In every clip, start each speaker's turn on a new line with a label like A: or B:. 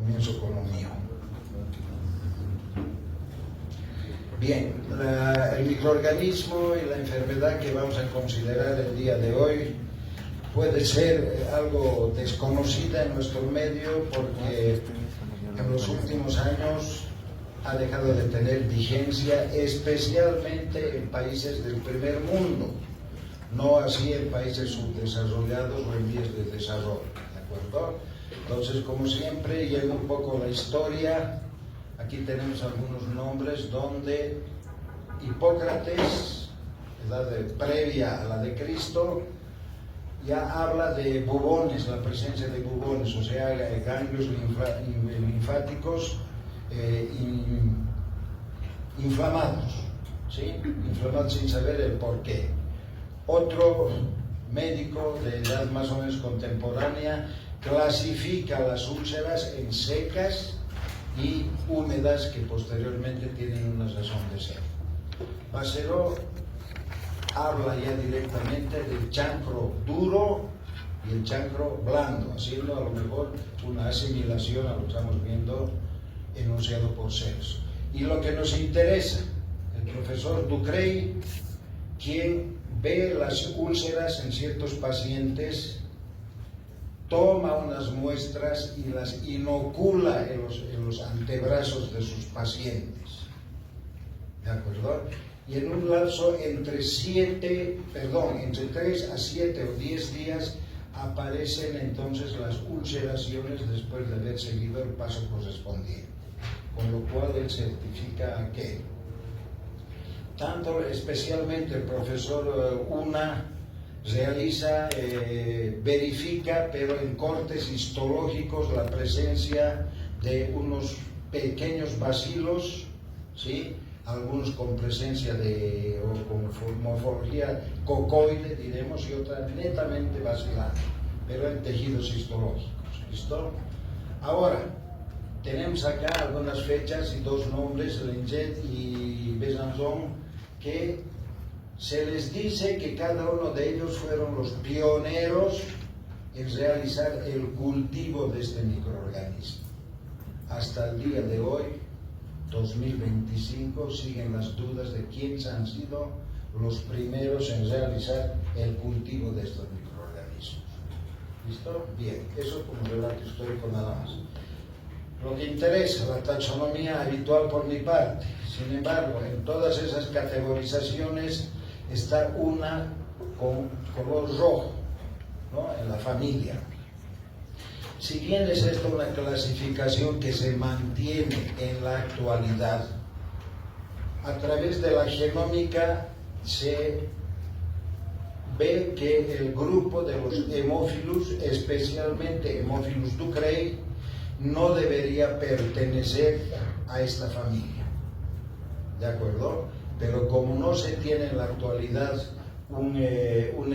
A: Comienzo con lo mío. Bien, el microorganismo y la enfermedad que vamos a considerar el día de hoy puede ser algo desconocida en nuestro medio porque en los últimos años ha dejado de tener vigencia, especialmente en países del primer mundo, no así en países subdesarrollados o en vías de desarrollo, ¿de acuerdo? Entonces, como siempre, llega un poco la historia. Aquí tenemos algunos nombres donde Hipócrates, edad previa a la de Cristo, ya habla de bubones, la presencia de bubones, o sea, ganglios linfáticos inflamados, ¿sí? Inflamados sin saber el porqué. Otro médico de edad más o menos contemporánea clasifica las úlceras en secas y húmedas que posteriormente tienen una razón de ser. Baceró habla ya directamente del chancro duro y el chancro blando, haciendo a lo mejor una asimilación a lo que estamos viendo enunciado por Celso. Y lo que nos interesa, el profesor Ducrey, quien ve las úlceras en ciertos pacientes, toma unas muestras y las inocula en los antebrazos de sus pacientes, ¿de acuerdo? Y en un lapso entre 3 a 7 o 10 días aparecen entonces las ulceraciones después de haber seguido el paso correspondiente, con lo cual él certifica que tanto especialmente el profesor Una realiza, verifica, pero en cortes histológicos, la presencia de unos pequeños bacilos, ¿sí? Algunos con presencia o con morfología cocoide, diremos, y otra netamente bacilar, pero en tejidos histológicos. ¿Listo? Ahora, tenemos acá algunas fechas y dos nombres, Lenget y Besançon, que se les dice que cada uno de ellos fueron los pioneros en realizar el cultivo de este microorganismo. Hasta el día de hoy, 2025, siguen las dudas de quiénes han sido los primeros en realizar el cultivo de estos microorganismos. ¿Listo? Bien, eso como relato histórico nada más. Lo que interesa, la taxonomía habitual por mi parte. Sin embargo, en todas esas categorizaciones está una con color rojo, ¿no? En la familia. Si bien es esta una clasificación que se mantiene en la actualidad, a través de la genómica se ve que el grupo de los Haemophilus, especialmente Haemophilus ducreyi, no debería pertenecer a esta familia, ¿de acuerdo? Pero como no se tiene en la actualidad un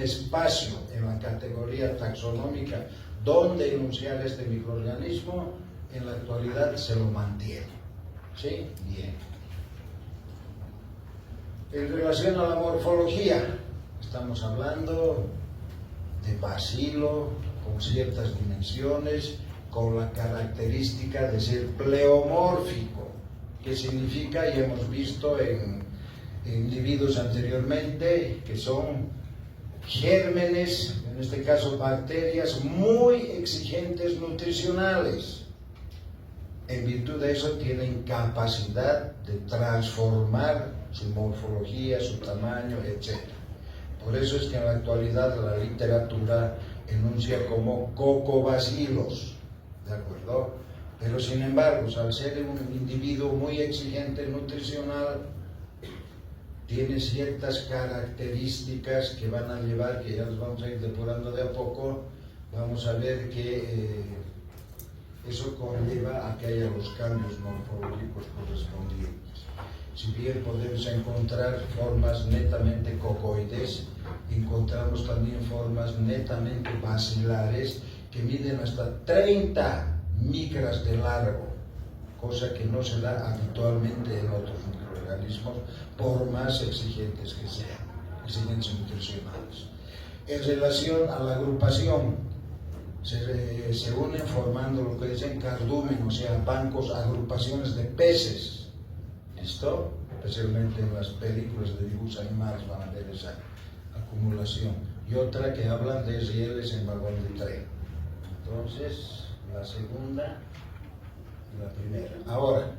A: espacio en la categoría taxonómica donde enunciar este microorganismo, en la actualidad se lo mantiene. ¿Sí? Bien. En relación a la morfología, estamos hablando de bacilo con ciertas dimensiones, con la característica de ser pleomórfico, que significa, y hemos visto en individuos anteriormente, que son gérmenes, en este caso bacterias, muy exigentes nutricionales. En virtud de eso tienen capacidad de transformar su morfología, su tamaño, etc. Por eso es que en la actualidad la literatura enuncia como cocobacilos, ¿de acuerdo? Pero sin embargo, al ser un individuo muy exigente nutricional, tiene ciertas características que van a llevar, que ya los vamos a ir depurando de a poco. Vamos a ver que eso conlleva a que haya los cambios morfológicos correspondientes. Si bien podemos encontrar formas netamente cocoides, encontramos también formas netamente bacilares que miden hasta 30 micras de largo, cosa que no se da habitualmente en otros microorganismos, por más exigentes que sean, exigentes nutricionales. En relación a la agrupación, se unen formando lo que dicen cardumen, o sea, bancos, agrupaciones de peces. ¿Listo? Especialmente en las películas de dibujos animados van a ver esa acumulación. Y otra que hablan de rieles en vagón de tren. Entonces, la segunda y la primera. Ahora,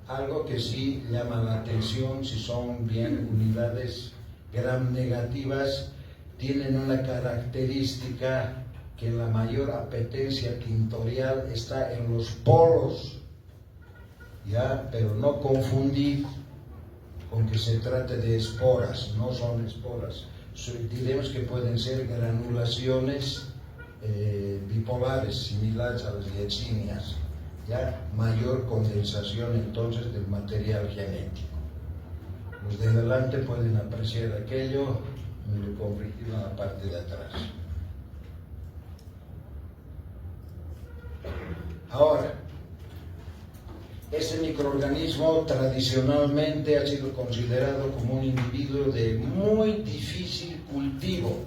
A: algo que sí llama la atención, si son bien unidades gram negativas, tienen una característica que la mayor apetencia tintorial está en los polos, ¿ya? Pero no confundir con que se trate de esporas, no son esporas. Diremos que pueden ser granulaciones bipolares, similares a las liexinias, ¿ya? Mayor condensación entonces del material genético. Los de delante pueden apreciar aquello, me lo convertido en la parte de atrás. Ahora, ese microorganismo tradicionalmente ha sido considerado como un individuo de muy difícil cultivo,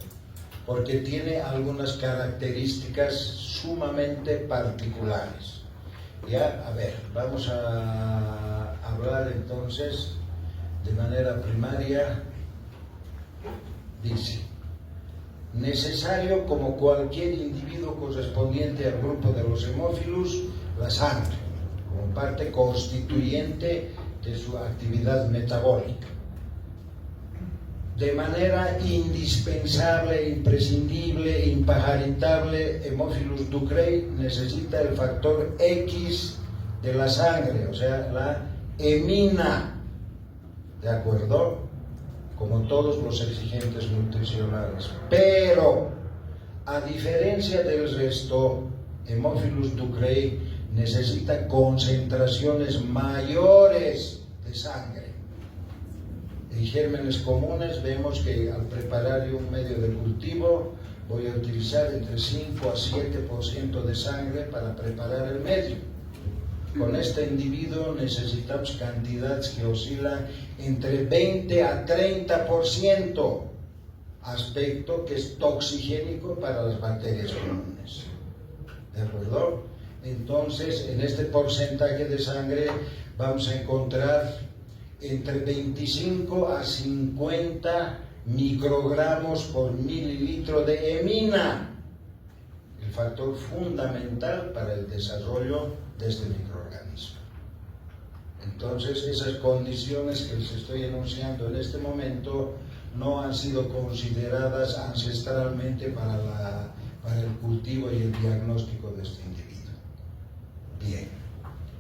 A: porque tiene algunas características sumamente particulares. Ya, a ver, vamos a hablar entonces de manera primaria. Dice: necesario como cualquier individuo correspondiente al grupo de los hemófilos, la sangre, como parte constituyente de su actividad metabólica. De manera indispensable, imprescindible, impajaritable, Haemophilus ducreyi necesita el factor X de la sangre, o sea, la hemina, ¿de acuerdo? Como todos los exigentes nutricionales. Pero, a diferencia del resto, Haemophilus ducreyi necesita concentraciones mayores de sangre. En gérmenes comunes vemos que al preparar un medio de cultivo voy a utilizar entre 5 a 7% de sangre para preparar el medio. Con este individuo necesitamos cantidades que oscilan entre 20 a 30%, aspecto que es toxigénico para las bacterias comunes. ¿De acuerdo? Entonces, en este porcentaje de sangre vamos a encontrar entre 25 a 50 microgramos por mililitro de hemina, el factor fundamental para el desarrollo de este microorganismo. Entonces, esas condiciones que les estoy enunciando en este momento no han sido consideradas ancestralmente para el cultivo y el diagnóstico de este individuo. Bien,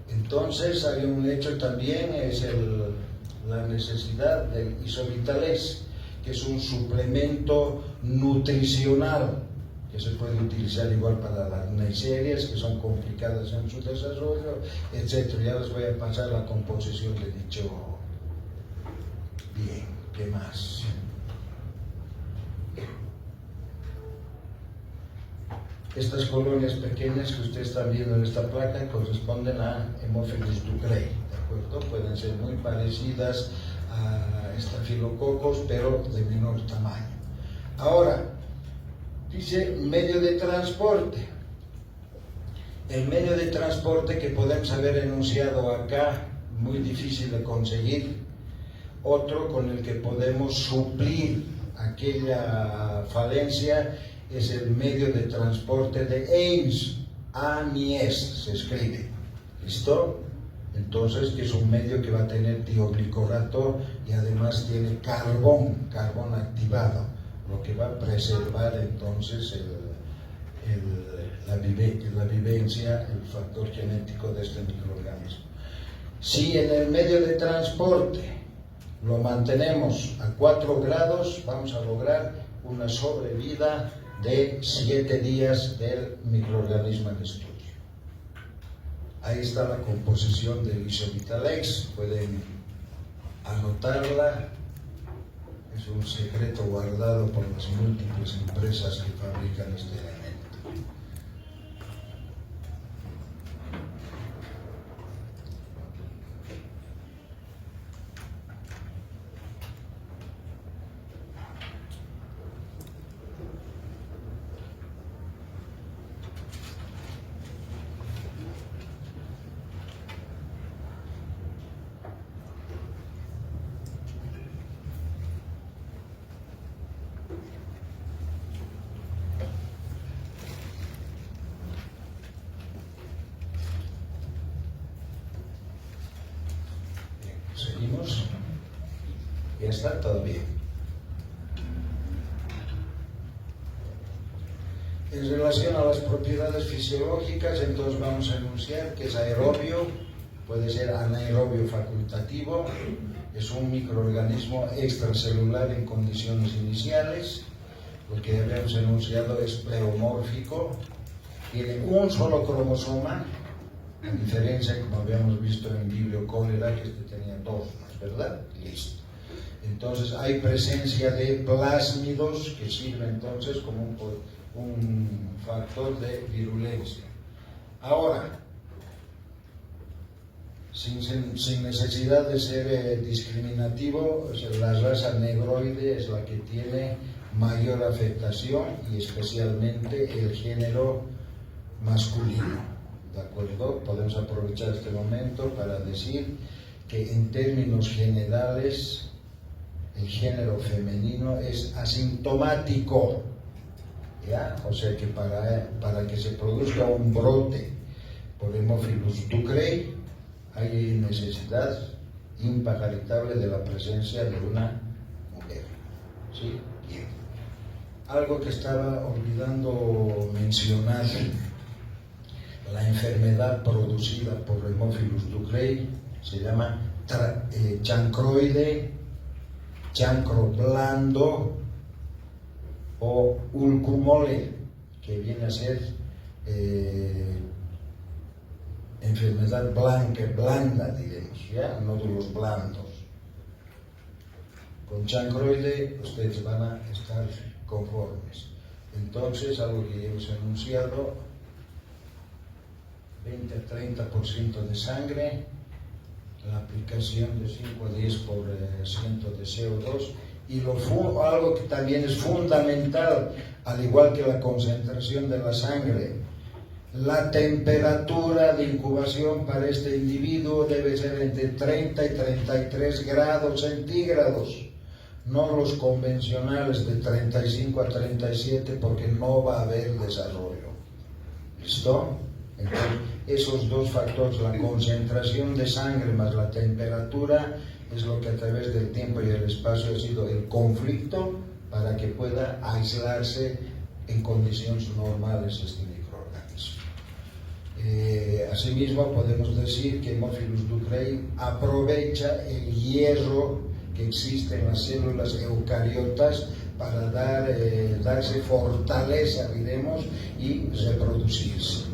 A: entonces hay un hecho también, es la necesidad del isobitalex, que es un suplemento nutricional que se puede utilizar igual para las neiserias, que son complicadas en su desarrollo, etc. Ya les voy a pasar la composición de dicho. Bien, ¿qué más? Estas colonias pequeñas que ustedes están viendo en esta placa corresponden a Haemophilus ducreyi, ¿de acuerdo? Pueden ser muy parecidas a estafilococos, pero de menor tamaño. Ahora, dice medio de transporte. El medio de transporte que podemos haber enunciado acá, muy difícil de conseguir. Otro con el que podemos suplir aquella falencia es el medio de transporte de Ames, AMIES se escribe, ¿listo? Entonces, que es un medio que va a tener tioglicolato y además tiene carbón activado, lo que va a preservar entonces la vivencia, el factor genético de este microorganismo. Si en el medio de transporte lo mantenemos a 4 grados, vamos a lograr una sobrevida de 7 días del microorganismo en estudio. Ahí está la composición del isobitalex, pueden anotarla, es un secreto guardado por las múltiples empresas que fabrican este elemento. Seguimos. Ya está, todo bien. En relación a las propiedades fisiológicas, entonces vamos a enunciar que es aerobio, puede ser anaerobio facultativo, es un microorganismo extracelular en condiciones iniciales. Lo que habíamos enunciado es pleomórfico, tiene un solo cromosoma, a diferencia, como habíamos visto en Vibrio cólera, que este tenía dos más, ¿verdad? Listo. Entonces hay presencia de plásmidos que sirven entonces como un factor de virulencia. Ahora, sin necesidad de ser discriminativo, la raza negroide es la que tiene mayor afectación y especialmente el género masculino. ¿De acuerdo? Podemos aprovechar este momento para decir que en términos generales el género femenino es asintomático, ¿ya? O sea que para que se produzca un brote por Haemophilus ducreyi hay necesidad imparitable de la presencia de una mujer. ¿Sí? Bien. Algo que estaba olvidando mencionar, la enfermedad producida por Haemophilus ducreyi se llama chancroide, chancro blando o ulcumole, que viene a ser enfermedad blanda, diremos, ¿ya? Nódulos blandos. Con chancroide ustedes van a estar conformes. Entonces, algo que hemos enunciado, 20 a 30% de sangre, la aplicación de 5 a 10 por ciento de CO2 y algo que también es fundamental, al igual que la concentración de la sangre, la temperatura de incubación para este individuo debe ser entre 30 y 33 grados centígrados, no los convencionales de 35 a 37 porque no va a haber desarrollo. ¿Listo? Entonces, esos dos factores, la concentración de sangre más la temperatura, es lo que a través del tiempo y el espacio ha sido el conflicto para que pueda aislarse en condiciones normales este microorganismo. Asimismo, podemos decir que Haemophilus ducreyi aprovecha el hierro que existe en las células eucariotas para darse fortaleza, diremos, y reproducirse.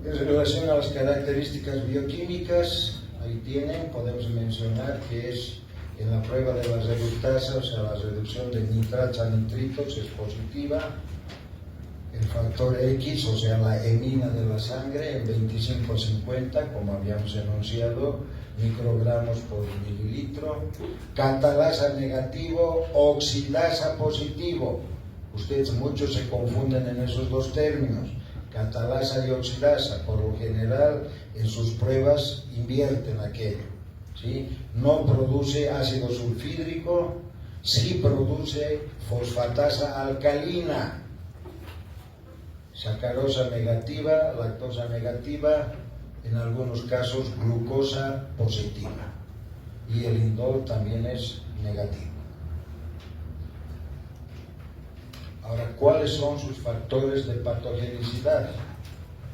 A: En relación a las características bioquímicas, ahí tienen, podemos mencionar que es en la prueba de la reductasa, o sea, la reducción de nitratos a nitritos es positiva. El factor X, o sea, la hemina de la sangre, en 25-50, como habíamos enunciado, microgramos por mililitro. Catalasa negativo, oxidasa positivo. Ustedes muchos se confunden en esos dos términos. Catalasa y oxidasa, por lo general, en sus pruebas invierten aquello, ¿sí? No produce ácido sulfídrico, sí produce fosfatasa alcalina, sacarosa negativa, lactosa negativa, en algunos casos glucosa positiva, y el indol también es negativo. Ahora, ¿cuáles son sus factores de patogenicidad?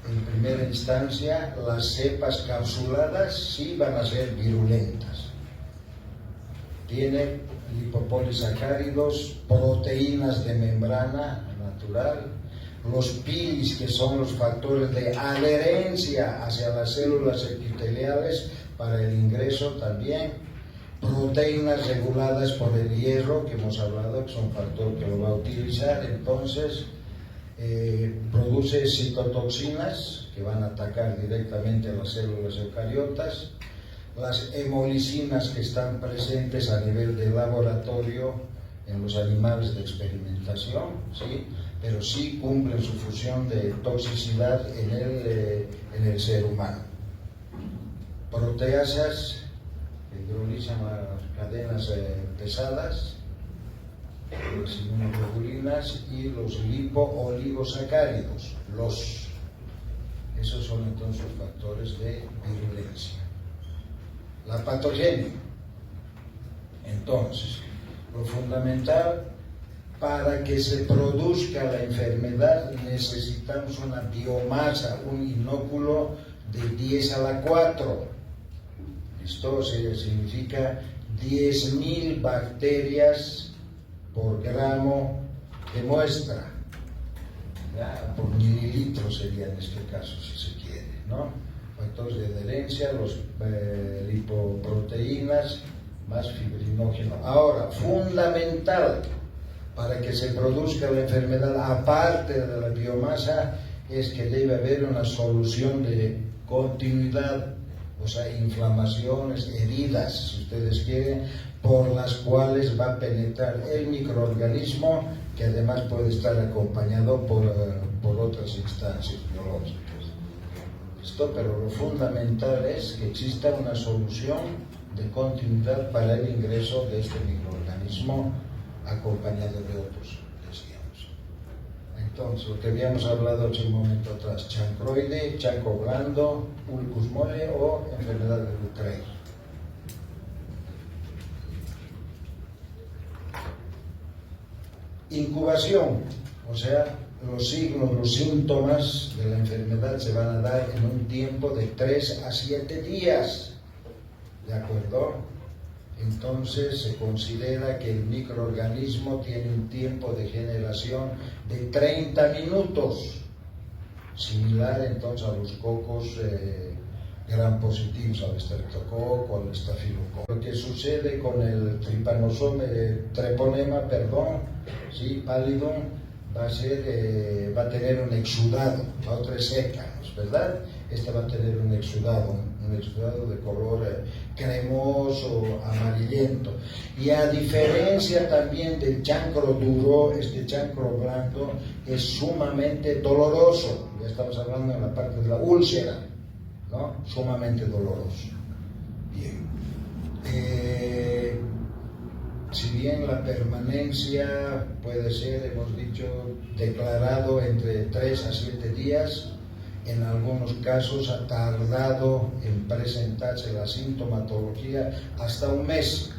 A: En primera instancia, las cepas capsuladas sí van a ser virulentas. Tiene lipopolisacáridos, proteínas de membrana natural, los pilis, que son los factores de adherencia hacia las células epiteliales para el ingreso también, proteínas reguladas por el hierro, que hemos hablado, que son factor que lo va a utilizar. Entonces, produce citotoxinas que van a atacar directamente a las células eucariotas, las hemolicinas que están presentes a nivel de laboratorio en los animales de experimentación, ¿sí? Pero sí cumplen su función de toxicidad en el ser humano. Proteasas que hidrolizan las cadenas pesadas, las inmunoglobulinas y los lipooligosaccáridos, Esos son entonces los factores de virulencia. La patogenia. Entonces, lo fundamental para que se produzca la enfermedad necesitamos una biomasa, un inóculo de 10 a la 4. Esto significa 10.000 bacterias por gramo de muestra. Ya, por mililitro sería en este caso, si se quiere, ¿no? Factores de adherencia, los lipoproteínas, más fibrinógeno. Ahora, fundamental para que se produzca la enfermedad, aparte de la biomasa, es que debe haber una solución de continuidad, o sea, inflamaciones, heridas, si ustedes quieren, por las cuales va a penetrar el microorganismo, que además puede estar acompañado por otras instancias biológicas. Esto, pero lo fundamental es que exista una solución de continuidad para el ingreso de este microorganismo acompañado de otros, decíamos. Entonces, lo que habíamos hablado hace un momento atrás, chancroide, chancro blando, ulcus mole o enfermedad de Lucrey. Incubación, o sea, los signos, los síntomas de la enfermedad se van a dar en un tiempo de 3 a 7 días, ¿de acuerdo? Entonces se considera que el microorganismo tiene un tiempo de generación de 30 minutos, similar entonces a los cocos gram positivos, al estreptococo, al estafilococo. Lo que sucede con el treponema, sí, pallidum, va a tener un exudado, la otra es seca, ¿verdad? Esta va a tener un exudado de color cremoso, amarillento. Y a diferencia también del chancro duro, este chancro blando es sumamente doloroso. Ya estamos hablando en la parte de la úlcera, ¿no? Sumamente doloroso. Bien. Si bien la permanencia puede ser, hemos dicho, declarado entre 3 a 7 días, en algunos casos ha tardado en presentarse la sintomatología hasta un mes.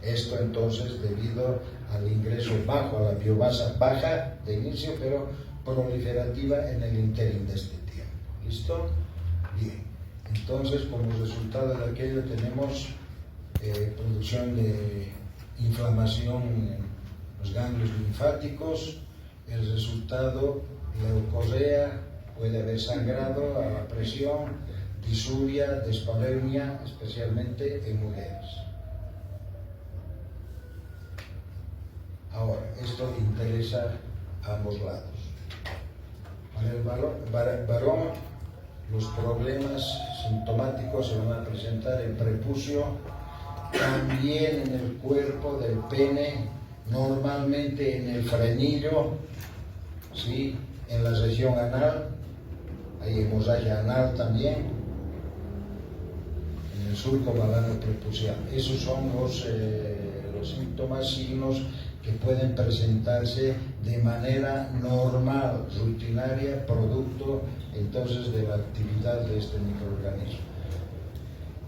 A: Esto entonces debido al ingreso bajo, a la biomasa baja de inicio, pero proliferativa en el interín de este tiempo. ¿Listo? Bien. Entonces, como resultado de aquello tenemos producción de inflamación en los ganglios linfáticos, el resultado, leucorrea, puede haber sangrado a la presión, disuria, dispareunia, especialmente en mujeres. Ahora, esto interesa a ambos lados. Para el varón, los problemas sintomáticos se van a presentar en prepucio, también en el cuerpo del pene, normalmente en el frenillo, ¿sí? En la región anal, hay hemorragia anal también, en el surco balano prepucial. Esos son los síntomas, signos que pueden presentarse de manera normal, rutinaria, producto entonces de la actividad de este microorganismo.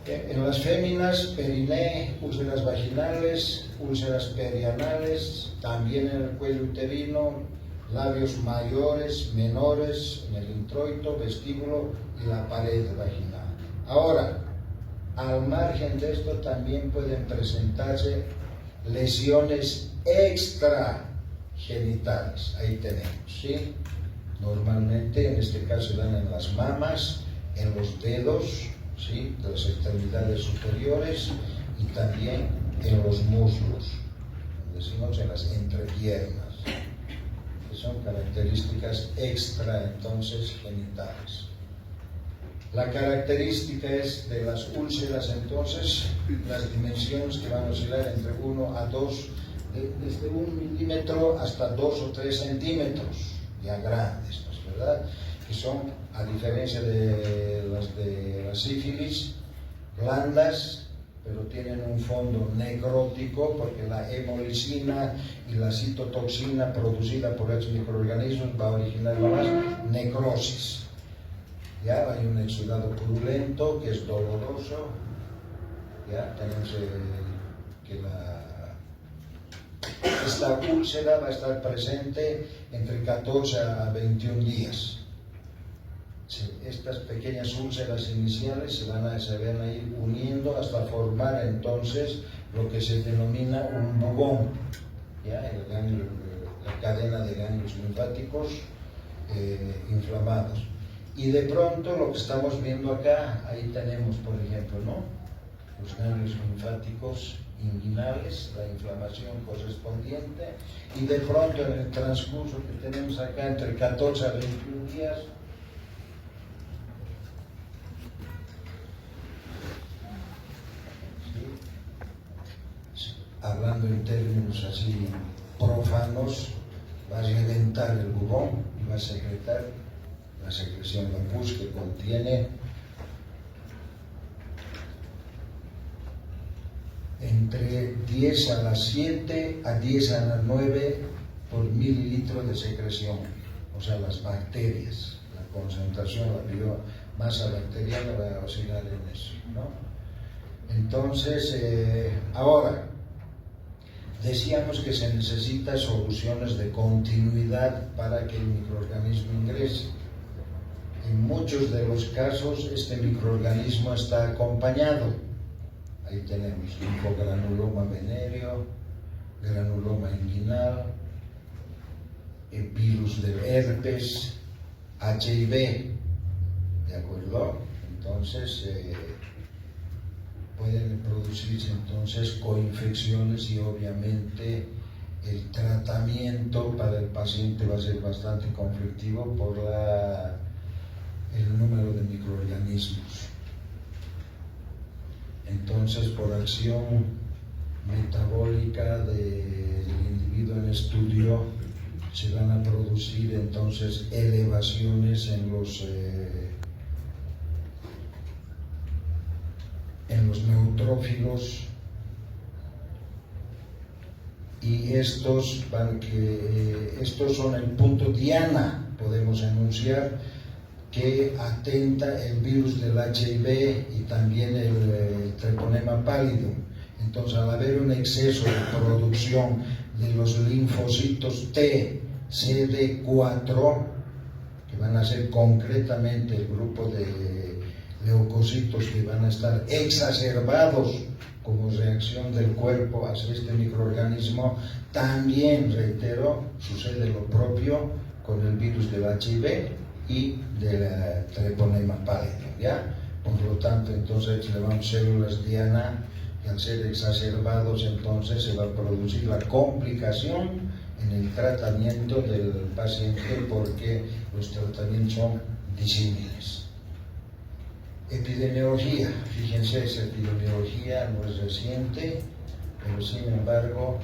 A: En las féminas, periné, úlceras vaginales, úlceras perianales, también en el cuello uterino, labios mayores, menores, en el introito, vestíbulo y la pared vaginal. Ahora, al margen de esto también pueden presentarse lesiones extragenitales. Ahí tenemos, ¿sí? Normalmente, en este caso, dan en las mamas, en los dedos, ¿sí? De las extremidades superiores y también en los muslos, decimos en las entrepiernas, que son características extra entonces genitales. La característica es de las úlceras entonces, las dimensiones que van a oscilar entre 1 a 2, desde 1 milímetro hasta 2 o 3 centímetros, ya grandes, ¿verdad? Que son, a diferencia de la sífilis, blandas, pero tienen un fondo necrótico, porque la hemolicina y la citotoxina producida por estos microorganismos va a originar más necrosis. ya hay un exudado purulento que es doloroso, ya tenemos que esta úlcera va a estar presente entre 14 a 21 días. Estas pequeñas úlceras iniciales se van a ir uniendo hasta formar entonces lo que se denomina un bubón, ¿ya? La cadena de ganglios linfáticos inflamados. Y de pronto lo que estamos viendo acá, ahí tenemos por ejemplo, ¿no?, los ganglios linfáticos inguinales, la inflamación correspondiente, y de pronto en el transcurso que tenemos acá entre 14 a 21 días, hablando en términos así profanos, va a reventar el bubón y va a secretar la secreción, la pus que contiene entre 10 a la 7 a 10 a la 9 por mililitro de secreción, o sea, las bacterias, la concentración, la biomasa bacteriana va a oscilar en eso, ¿no? Entonces, ahora, decíamos que se necesitan soluciones de continuidad para que el microorganismo ingrese. En muchos de los casos, este microorganismo está acompañado. Ahí tenemos linfogranuloma venéreo, granuloma inguinal, virus del herpes, HIV, ¿de acuerdo? Entonces, pueden producirse entonces coinfecciones y obviamente el tratamiento para el paciente va a ser bastante conflictivo por el número de microorganismos. Entonces, por acción metabólica del individuo en estudio, se van a producir entonces elevaciones en los neutrófilos, y estos son el punto diana, podemos enunciar, que atenta el virus del HIV y también el treponema pálido. Entonces, al haber un exceso de producción de los linfocitos T, CD4, que van a ser concretamente el grupo de leucocitos que van a estar exacerbados como reacción del cuerpo hacia este microorganismo, también, reitero, sucede lo propio con el virus del HIV y del treponema pálido, ¿ya? Por lo tanto, entonces elevamos células diana, y al ser exacerbados, entonces se va a producir la complicación en el tratamiento del paciente, porque los tratamientos son disímiles. Epidemiología, fíjense, esa epidemiología no es reciente, pero sin embargo,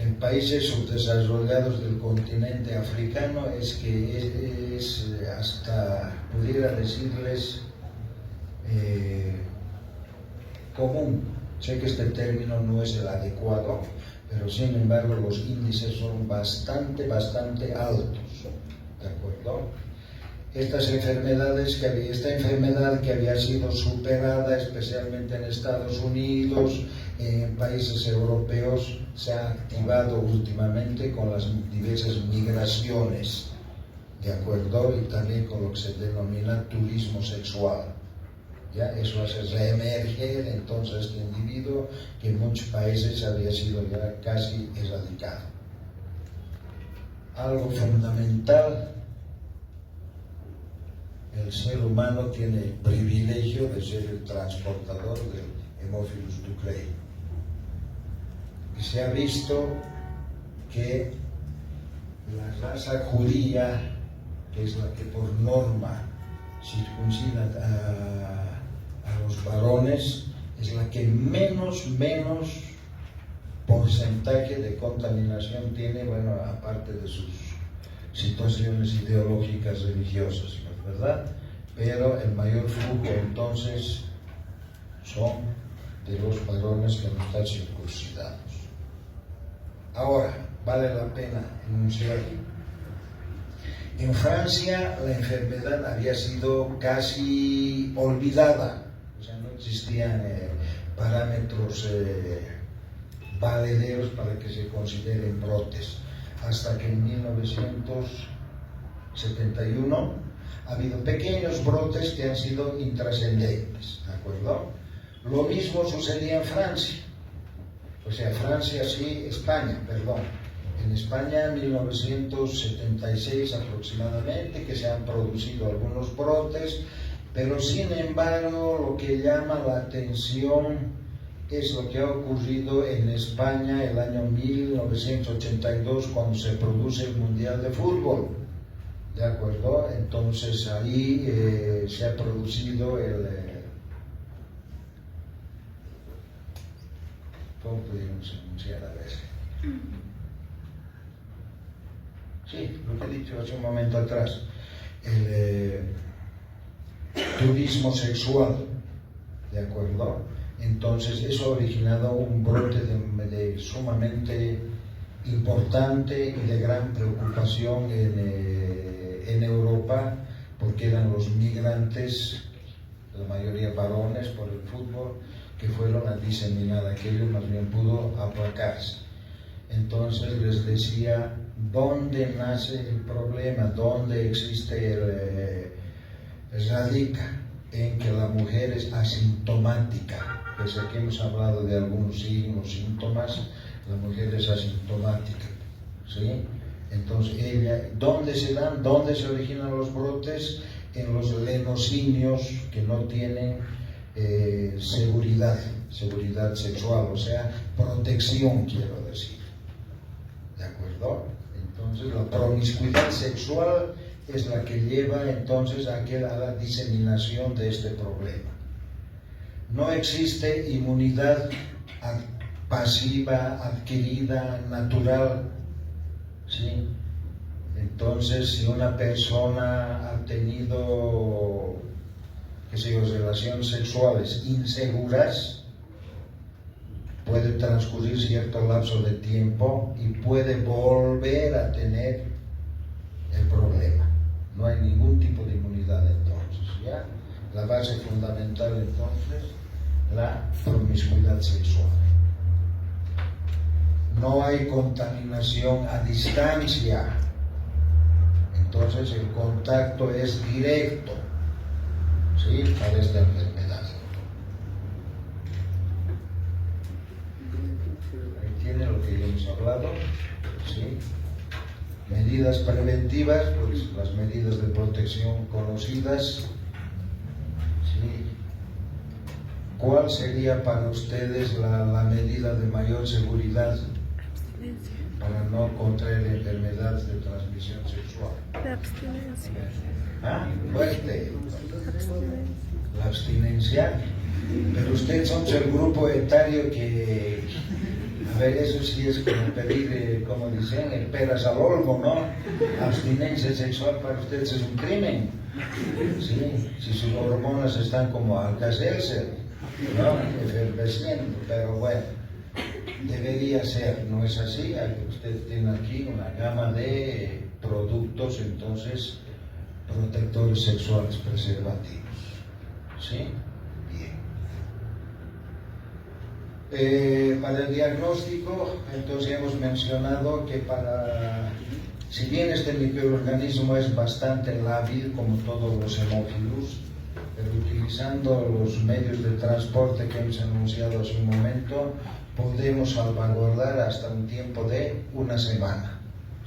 A: en países subdesarrollados del continente africano es que es hasta, pudiera decirles, común. Sé que este término no es el adecuado, pero sin embargo los índices son bastante altos, ¿de acuerdo? Esta enfermedad que había sido superada especialmente en Estados Unidos, en países europeos, se ha activado últimamente con las diversas migraciones, ¿de acuerdo? Y también con lo que se denomina turismo sexual. ¿Ya? Eso hace reemerger entonces este individuo que en muchos países había sido ya casi erradicado. Algo fundamental: el ser humano tiene el privilegio de ser el transportador del Haemophilus ducreyi. Y se ha visto que la raza judía, que es la que por norma circuncida a los varones, es la que menos porcentaje de contaminación tiene, bueno, aparte de sus situaciones ideológicas religiosas, ¿verdad? Pero el mayor flujo entonces son de los varones que no están circuncidados. Ahora, vale la pena enunciar En Francia la enfermedad había sido casi olvidada, o sea, no existían parámetros valederos para que se consideren brotes, hasta que en 1971 ha habido pequeños brotes que han sido intrascendentes, ¿de acuerdo? Lo mismo sucedía en Francia, o sea, Francia sí, España, perdón. En España en 1976 aproximadamente, que se han producido algunos brotes, pero sin embargo lo que llama la atención es lo que ha ocurrido en España el año 1982 cuando se produce el Mundial de Fútbol, ¿de acuerdo? Entonces ahí se ha producido ¿cómo pudimos anunciar a veces? Sí, lo que he dicho hace un momento atrás, el turismo sexual, ¿de acuerdo? Entonces eso ha originado un brote de sumamente importante y de gran preocupación en Europa, porque eran los migrantes, la mayoría varones por el fútbol, que fueron a diseminar aquello, más bien pudo aplacarse. Entonces les decía, ¿dónde nace el problema? ¿Dónde existe radica? En que la mujer es asintomática. Pese a que hemos hablado de algunos signos, síntomas, la mujer es asintomática, ¿sí? Entonces ella, ¿dónde se dan? ¿Dónde se originan los brotes? En los lenocinios que no tienen seguridad sexual, o sea, protección, quiero decir. ¿De acuerdo? Entonces la promiscuidad sexual es la que lleva entonces a la diseminación de este problema. No existe inmunidad pasiva, adquirida, natural, ¿sí? Entonces, si una persona ha tenido, qué sé yo, relaciones sexuales inseguras, puede transcurrir cierto lapso de tiempo y puede volver a tener el problema. No hay ningún tipo de inmunidad entonces, ¿ya? La base fundamental entonces, la promiscuidad sexual. No hay contaminación a distancia, entonces el contacto es directo, ¿sí? Para esta enfermedad. Ahí tiene lo que ya hemos hablado, ¿sí? Medidas preventivas, pues las medidas de protección conocidas, ¿sí? ¿Cuál sería para ustedes la medida de mayor seguridad para no contraer enfermedades de transmisión sexual?
B: La abstinencia.
A: ¿Ah? Fuerte. La abstinencia. Pero ustedes son el grupo etario que, a ver, eso sí es como pedir, como dicen, el peras al olmo, ¿no? Abstinencia sexual para ustedes es un crimen, ¿sí? Si sus hormonas están como alcacelser, ¿no? Efervesciendo, pero bueno, debería ser, ¿no es así? Usted tiene aquí una gama de productos, entonces, protectores sexuales preservativos, ¿sí? Para el diagnóstico, entonces hemos mencionado que si bien este microorganismo es bastante lábil como todos los hemófilos, pero utilizando los medios de transporte que hemos anunciado hace un momento, podemos salvaguardar hasta un tiempo de una semana,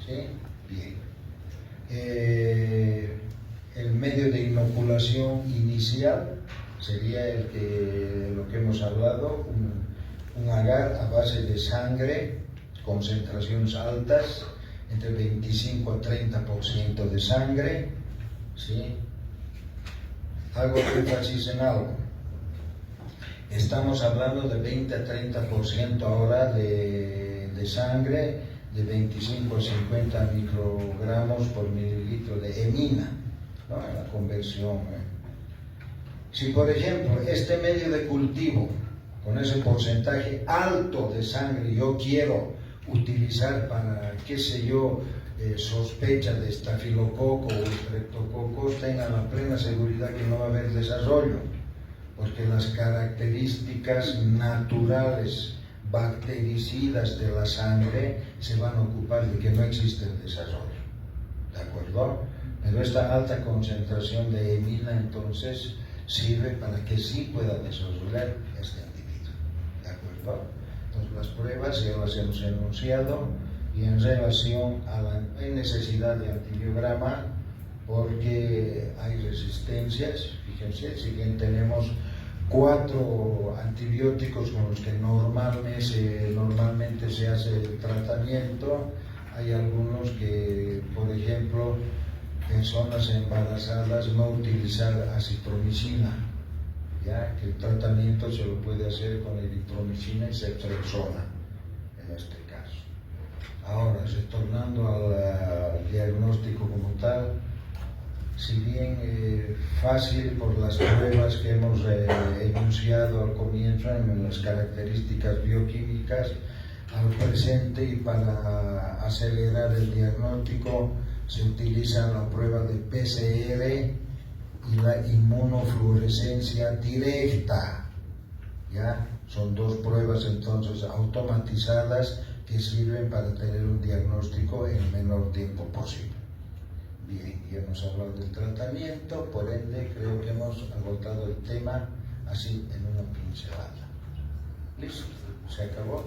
A: ¿sí? Bien. El medio de inoculación inicial sería lo que hemos hablado, un agar a base de sangre, concentraciones altas, entre 25 a 30% de sangre, ¿sí? Hago énfasis en algo. Estamos hablando de 20 a 30% ahora de sangre, de 25 a 50 microgramos por mililitro de hemina, ¿no? En la conversión. Si, por ejemplo, este medio de cultivo, con ese porcentaje alto de sangre, yo quiero utilizar para, qué sé yo, sospecha de estafilococo o estreptococos tengan la plena seguridad que no va a haber desarrollo, porque las características naturales bactericidas de la sangre se van a ocupar de que no existe el desarrollo, ¿de acuerdo? Pero esta alta concentración de hemina entonces sirve para que sí pueda desarrollar este individuo, ¿de acuerdo? Entonces las pruebas ya las hemos enunciado, y en relación a la necesidad de antibiograma, porque hay resistencias. Fíjense, si bien tenemos 4 antibióticos con los que normalmente se hace el tratamiento, hay algunos que, por ejemplo, personas embarazadas no utilizar acitromicina, ya que el tratamiento se lo puede hacer con eritromicina y ceftriaxona en este caso. Ahora, retornando al diagnóstico como tal, si bien fácil por las pruebas que hemos enunciado al comienzo en las características bioquímicas, al presente y para acelerar el diagnóstico se utiliza la prueba de PCR y la inmunofluorescencia directa, ¿ya? Son 2 pruebas entonces automatizadas que sirven para tener un diagnóstico en el menor tiempo posible. Bien, ya hemos hablado del tratamiento, por ende creo que hemos agotado el tema así en una pincelada. Listo, se acabó.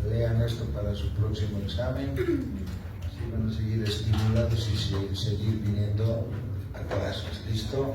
A: Lean esto para su próximo examen, así van a seguir estimulados y seguir viniendo a clases. ¿Listo?